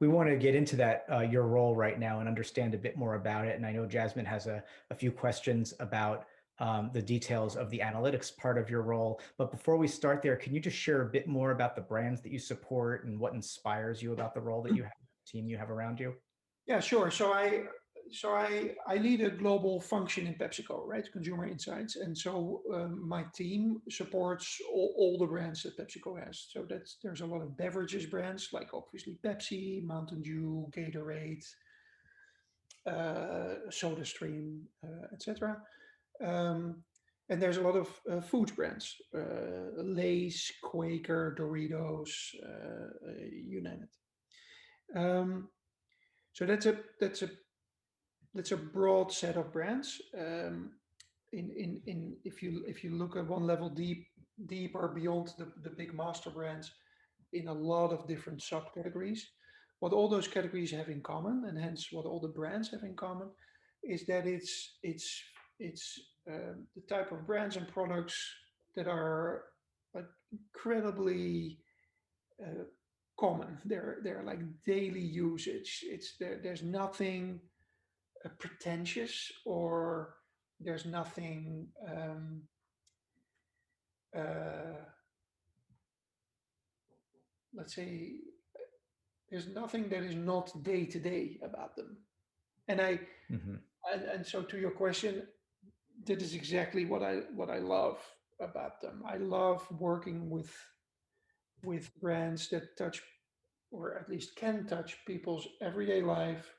we want to get into that, your role right now and understand a bit more about it. And I know Jasmine has a few questions about the details of the analytics part of your role. But before we start there, can you just share a bit more about the brands that you support and what inspires you about the role that you have, the team you have around you? Yeah, sure. So I lead a global function in PepsiCo, right? Consumer insights. And so my team supports all the brands that PepsiCo has. So there's a lot of beverages brands, like obviously Pepsi, Mountain Dew, Gatorade, SodaStream, etc. And there's a lot of food brands, Lay's, Quaker, Doritos, you name it. So that's a broad set of brands. If you look at one level deeper beyond the big master brands, in a lot of different subcategories, what all those categories have in common, and hence what all the brands have in common, is that it's the type of brands and products that are like incredibly uh, common. They're like daily usage. There's nothing pretentious, or there's nothing uh, let's say there's nothing that is not day to day about them. And I Mm-hmm. and so to your question, that is exactly what I love about them. I love working with brands that touch, or at least can touch, people's everyday life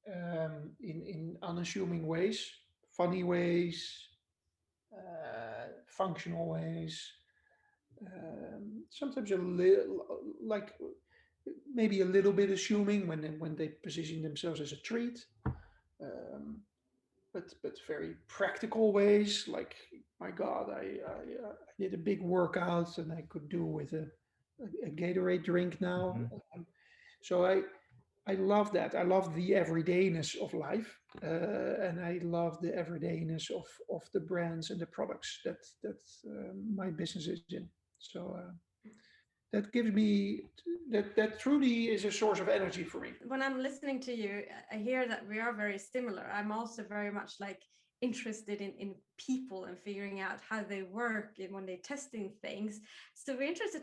in unassuming ways, funny ways, functional ways, sometimes a little like maybe a little bit assuming when they position themselves as a treat, um, but very practical ways. Like, my God, I did a big workout and I could do with a Gatorade drink now. Mm-hmm. So I love that. I love the everydayness of life, and I love the everydayness of the brands and the products that my business is in. So that gives me that truly is a source of energy for me. When I'm listening to you, I hear that we are very similar. I'm also very much like interested in people and figuring out how they work and when they're testing things. So we're interested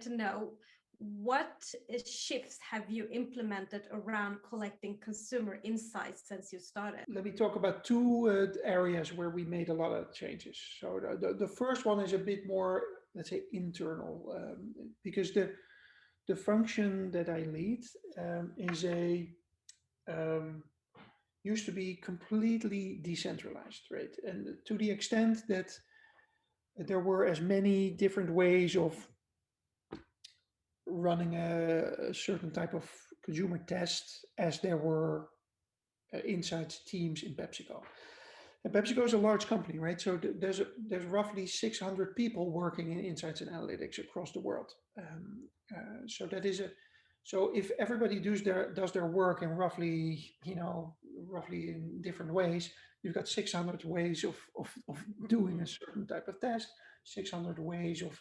to know, what shifts have you implemented around collecting consumer insights since you started? Let me talk about two areas where we made a lot of changes. So the first one is a bit more, let's say, internal, because the function that I lead is used to be completely decentralized, right? And to the extent that there were as many different ways of running a certain type of consumer test as there were insights teams in PepsiCo. And PepsiCo is a large company, right? So there's roughly 600 people working in insights and analytics across the world. So that is so if everybody does their work in roughly in different ways, you've got 600 ways of doing a certain type of test, 600 ways of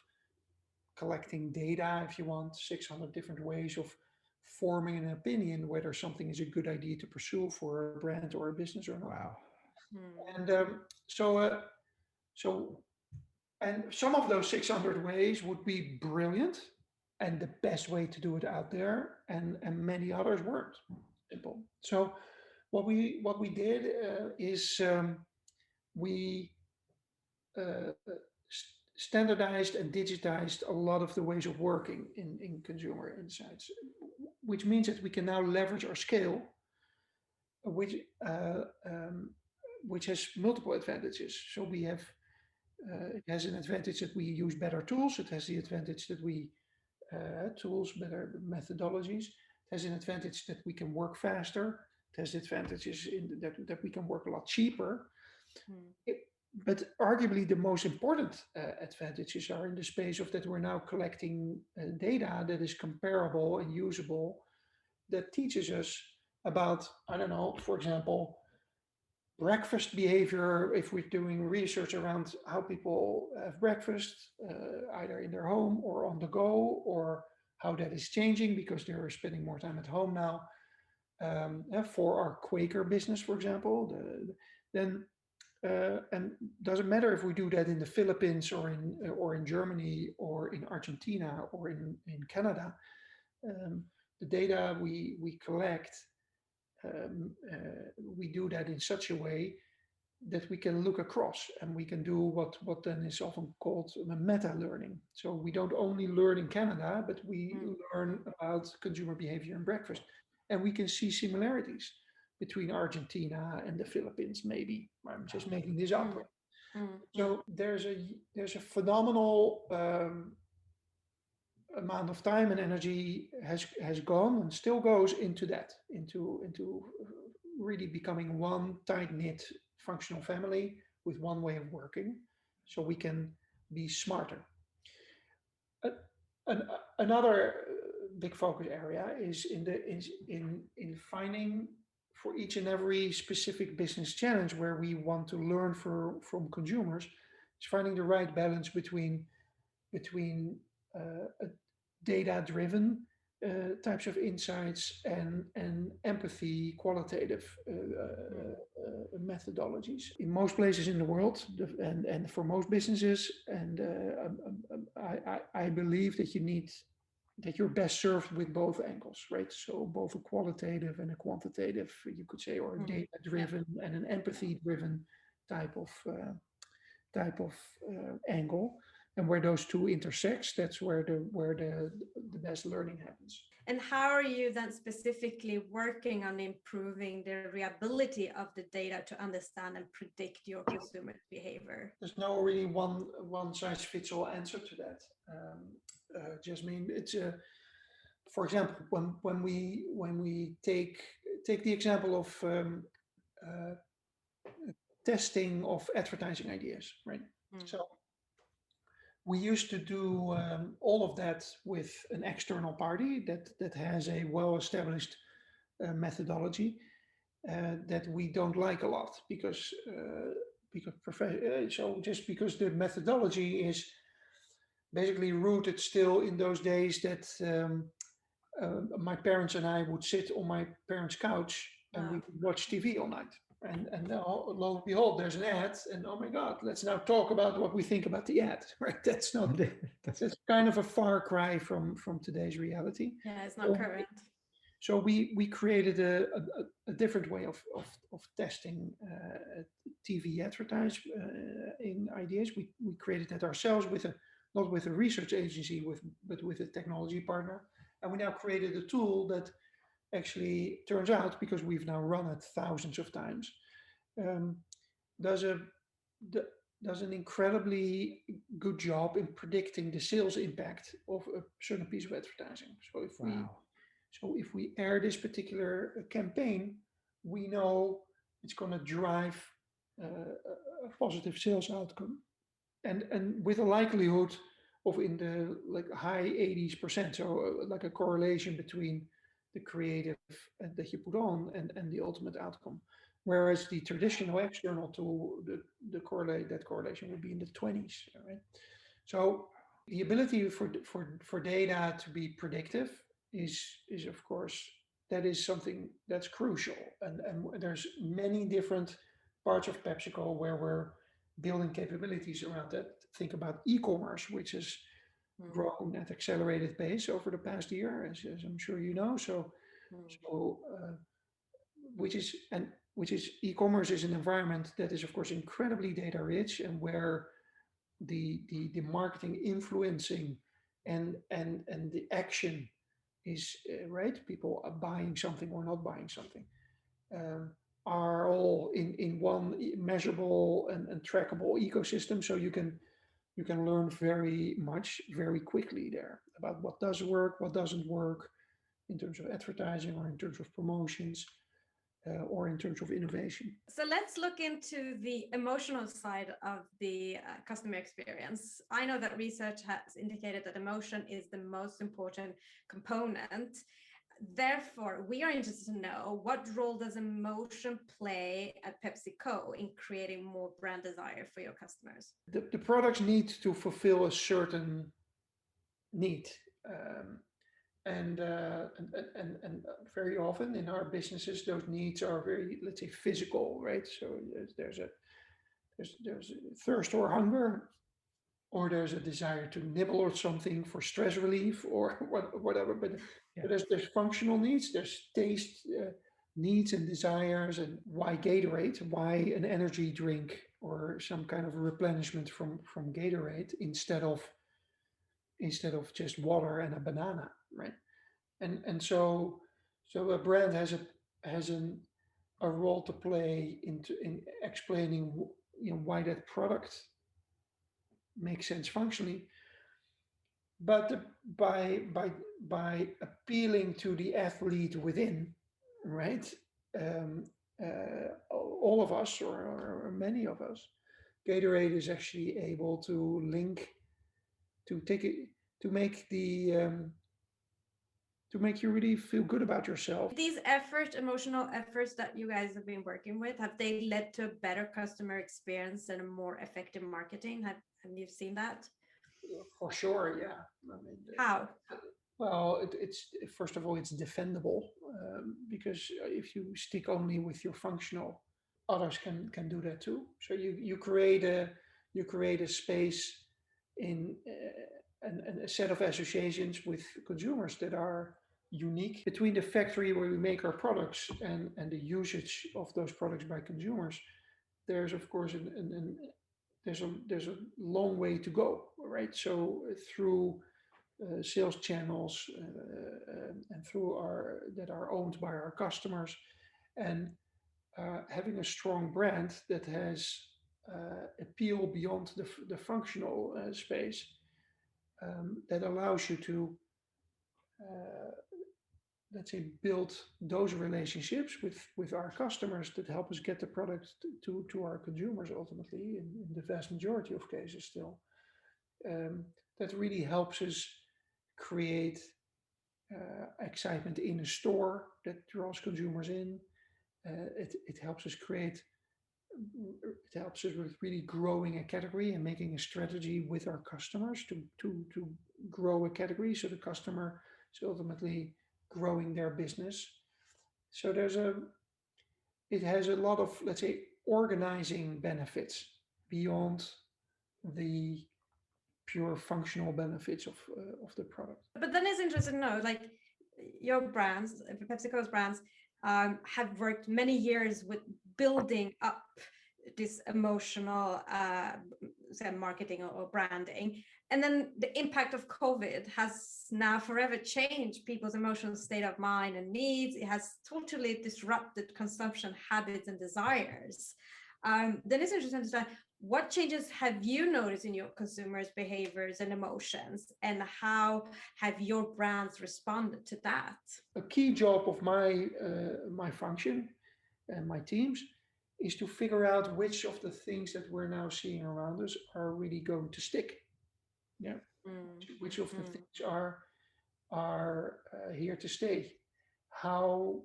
collecting data, if you want, 600 different ways of forming an opinion whether something is a good idea to pursue for a brand or a business or not. Wow. And so and some of those 600 ways would be brilliant and the best way to do it out there, and many others weren't. Simple. So what we did is we uh, standardized and digitized a lot of the ways of working in consumer insights, which means that we can now leverage our scale, which uh, um, which has multiple advantages. So we have it has an advantage that we use better tools. It has the advantage that we tools, better methodologies. It has an advantage that we can work faster. It has advantages that we can work a lot cheaper. But arguably the most important advantages are in the space of that we're now collecting data that is comparable and usable, that teaches us about, I don't know, for example, breakfast behavior. If we're doing research around how people have breakfast, either in their home or on the go, or how that is changing because they're spending more time at home now. For our Quaker business, for example, then and doesn't matter if we do that in the Philippines or in Germany or in Argentina or in Canada. The data we collect, we do that in such a way that we can look across and we can do what then is often called meta learning. So we don't only learn in Canada, but we learn about consumer behavior and breakfast, and we can see similarities between Argentina and the Philippines. Maybe I'm just making this up. So there's a phenomenal amount of time and energy has gone and still goes into that, into really becoming one tight-knit functional family with one way of working, so we can be smarter. Another big focus area is in finding for each and every specific business challenge where we want to learn from consumers, is finding the right balance between data-driven types of insights and empathy, qualitative methodologies. In most places in the world, and for most businesses, and I believe that you're best served with both angles, right? So both a qualitative and a quantitative, you could say, or a data-driven and an empathy-driven type of angle. And where those two intersect, that's where the best learning happens. And how are you then specifically working on improving the reability of the data to understand and predict your consumer behavior? There's no really one size fits all answer to that. Jasmine, it's for example, when we take the example of testing of advertising ideas, right? So we used to do all of that with an external party that has a well-established methodology that we don't like a lot because the methodology is basically rooted still in those days that my parents and I would sit on my parents' couch and we would watch TV all night. And now, lo and behold, there's an ad, and oh my God, let's now talk about what we think about the ad, right? That's kind of a far cry from today's reality. Yeah, it's not current. So we created a different way of testing TV advertising ideas. We created that ourselves not with a research agency, but with a technology partner, and we now created a tool that actually turns out, because we've now run it thousands of times, does an incredibly good job in predicting the sales impact of a certain piece of advertising. So if we air this particular campaign, we know it's going to drive a positive sales outcome, and with a likelihood of in the high 80%, so like a correlation between the creative that you put on and the ultimate outcome. Whereas the traditional external tool, that correlation would be in the 20s, right? So the ability for data to be predictive is of course, that is something that's crucial. And there's many different parts of PepsiCo where we're building capabilities around that. Think about e-commerce, which has grown at accelerated pace over the past year, as I'm sure you know. Which is e-commerce is an environment that is of course incredibly data rich, and where the marketing influencing and the action is right. People are buying something or not buying something, are all in one measurable and trackable ecosystem. So you can learn very much very quickly there about what does work, what doesn't work, in terms of advertising or in terms of promotions or in terms of innovation. So let's look into the emotional side of the customer experience. I know that research has indicated that emotion is the most important component. Therefore, we are interested to know, what role does emotion play at PepsiCo in creating more brand desire for your customers? The products need to fulfill a certain need. and very often in our businesses, those needs are very, let's say, physical, right? So there's a thirst or hunger, or there's a desire to nibble or something for stress relief or whatever. But Yeah. there's functional needs, there's taste needs and desires, and why Gatorade? Why an energy drink or some kind of replenishment from Gatorade instead of just water and a banana, right? And so a brand has a role to play in explaining why that product makes sense functionally, but by appealing to the athlete within, right? Um, all of us, or many of us, Gatorade is actually able to link to take it to make the to make you really feel good about yourself. These efforts, emotional efforts that you guys have been working with, have they led to a better customer experience and a more effective marketing? Have you seen that? For sure, yeah. I mean, How? well, it's first of all, it's defendable, because if you stick only with your functional, others can do that too. So you create a space in and a set of associations with consumers that are unique between the factory where we make our products and the usage of those products by consumers. There's of course there's a long way to go, right? So through sales channels and through our that are owned by our customers, and having a strong brand that has appeal beyond the functional space, that allows you to let's say build those relationships with our customers that help us get the product to our consumers ultimately, in the vast majority of cases still. That really helps us create excitement in a store that draws consumers in. It helps us create, it helps us with really growing a category and making a strategy with our customers to grow a category, so the customer is ultimately growing their business. So it has a lot of, let's say, organizing benefits beyond the pure functional benefits of the product. But then it's interesting to know, like, your brands, PepsiCo's brands, have worked many years with building up this emotional say marketing or branding, and then the impact of COVID has now forever changed people's emotional state of mind and needs. It has totally disrupted consumption habits and desires. Then it's interesting to understand, what changes have you noticed in your consumers' behaviors and emotions, and how have your brands responded to that? A key job of my function and my teams is to figure out which of the things that we're now seeing around us are really going to stick. Yeah, which of the things are here to stay. How,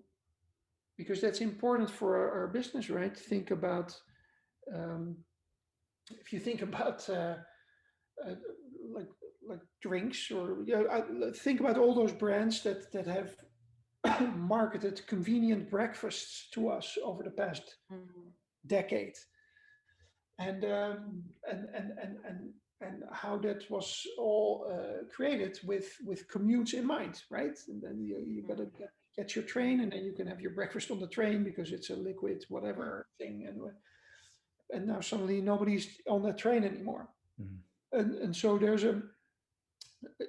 because that's important for our business, right? Think about if you think about like drinks, or think about all those brands that have marketed convenient breakfasts to us over the past decade, and how that was all created with commutes in mind, right? And then you got to get your train, and then you can have your breakfast on the train because it's a liquid whatever thing, and now suddenly nobody's on that train anymore. And so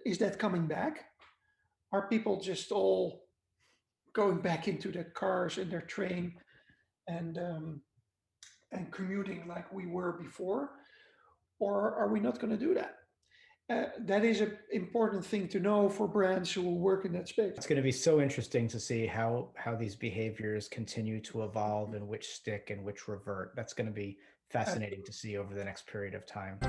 is that coming back? Are people just all going back into their cars and their train and commuting like we were before? Or are we not going to do that? That is an important thing to know for brands who will work in that space. It's going to be so interesting to see how these behaviors continue to evolve, and which stick and which revert. That's going to be fascinating to see over the next period of time.